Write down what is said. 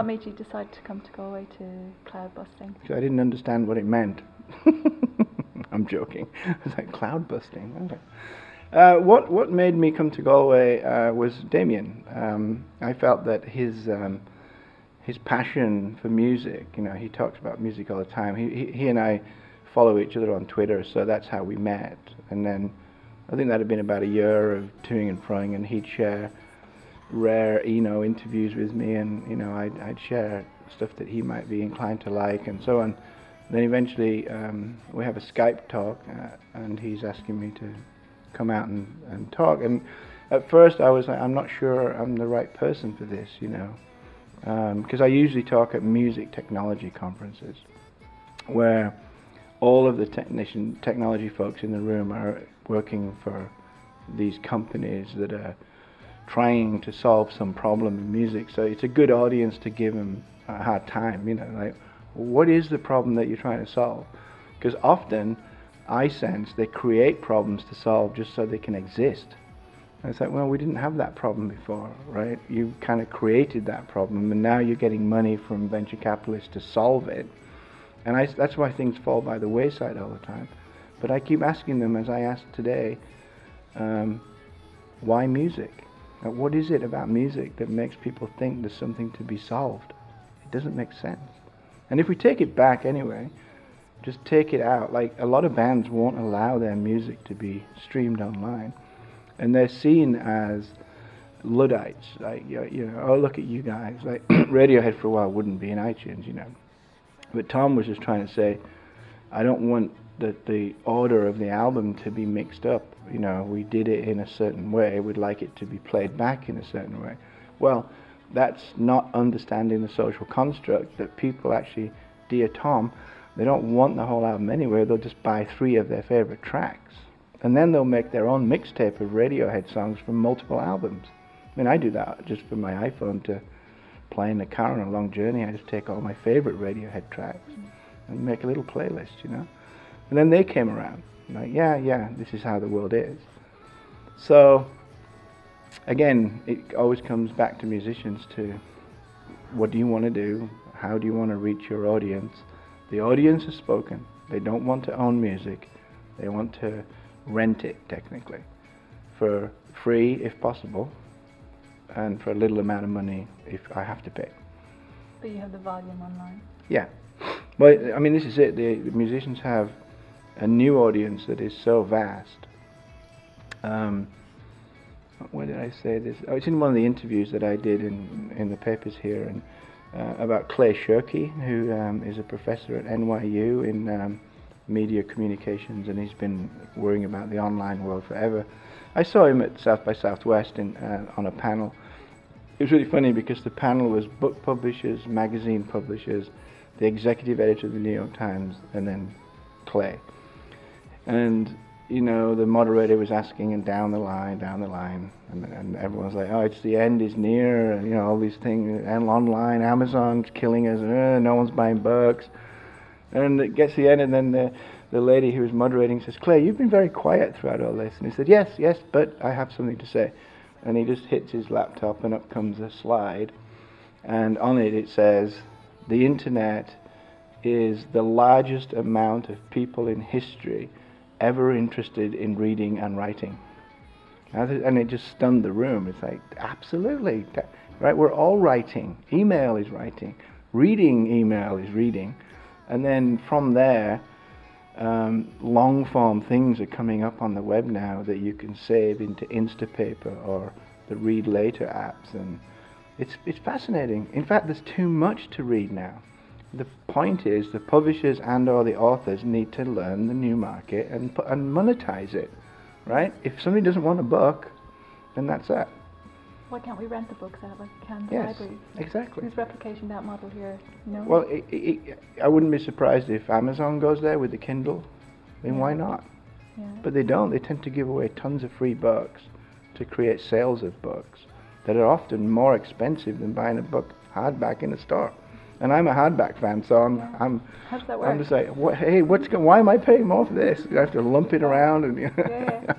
What made you decide to come to Galway to Cloudbusting? Because I didn't understand what it meant. I'm joking. It's like cloudbusting. Okay. What made me come to Galway was Damien. I felt that his passion for music, you know, he talks about music all the time. He and I follow each other on Twitter, so that's how we met. And then I think that had been about a year of toing and froing, and he'd share rare interviews with me, and I'd share stuff that he might be inclined to like, and so on. And then eventually we have a Skype talk, and he's asking me to come out and talk. And at first I was like, I'm not sure I'm the right person for this, because I usually talk at music technology conferences where all of the technology folks in the room are working for these companies that are trying to solve some problem in music. So it's a good audience to give them a hard time, like, what is the problem that you're trying to solve? Because often I sense they create problems to solve just so they can exist. And it's like, well, we didn't have that problem before, right? You kind of created that problem, and now you're getting money from venture capitalists to solve it. And that's why things fall by the wayside all the time. But I keep asking them, as I asked today, why music? What is it about music that makes people think there's something to be solved? It doesn't make sense. And if we take it back anyway, just take it out. Like, a lot of bands won't allow their music to be streamed online, and they're seen as Luddites. Like, oh, look at you guys. Like, Radiohead for a while wouldn't be in iTunes, But Tom was just trying to say, I don't want the order of the album to be mixed up. We did it in a certain way. We'd like it to be played back in a certain way. Well, that's not understanding the social construct that people actually, dear Tom, they don't want the whole album anyway. They'll just buy 3 of their favorite tracks, and then they'll make their own mixtape of Radiohead songs from multiple albums. I mean, I do that just for my iPhone to play in the car on a long journey. I just take all my favorite Radiohead tracks and make a little playlist, And then they came around, like, yeah, this is how the world is. So, again, it always comes back to musicians to, what do you want to do? How do you want to reach your audience? The audience has spoken. They don't want to own music. They want to rent it, technically, for free if possible, and for a little amount of money if I have to pay. But you have the volume online. Yeah. Well, I mean, this is it. The musicians have a new audience that is so vast. Where did I say this? Oh, it's in one of the interviews that I did in the papers here, and about Clay Shirky, who is a professor at NYU in media communications, and he's been worrying about the online world forever. I saw him at South by Southwest on a panel. It was really funny because the panel was book publishers, magazine publishers, the executive editor of the New York Times, and then Clay. And the moderator was asking, and down the line, and everyone's like, oh, it's the end is near, and all these things, and online, Amazon's killing us, no one's buying books. And it gets to the end, and then the lady who was moderating says, Clay, you've been very quiet throughout all this. And he said, yes, but I have something to say. And he just hits his laptop, and up comes a slide, and on it says, the internet is the largest amount of people in history ever interested in reading and writing. And it just stunned the room. It's like, absolutely, right? We're all writing. Email is writing. Reading email is reading. And then from there, long form things are coming up on the web now that you can save into Instapaper or the Read Later apps, and it's fascinating. In fact, there's too much to read now. The point is, the publishers and or the authors need to learn the new market and monetize it, right? If somebody doesn't want a book, then that's that. Why can't we rent the books out like we can the Yes, libraries? exactly. Who's replicating that model here? No. Well, I wouldn't be surprised if Amazon goes there with the Kindle. I mean, why not? Yeah. But they don't. They tend to give away tons of free books to create sales of books that are often more expensive than buying a book hardback in a store. And I'm a hardback fan, so How does that work? I'm just like, why am I paying more for this? I have to lump it around and. Yeah.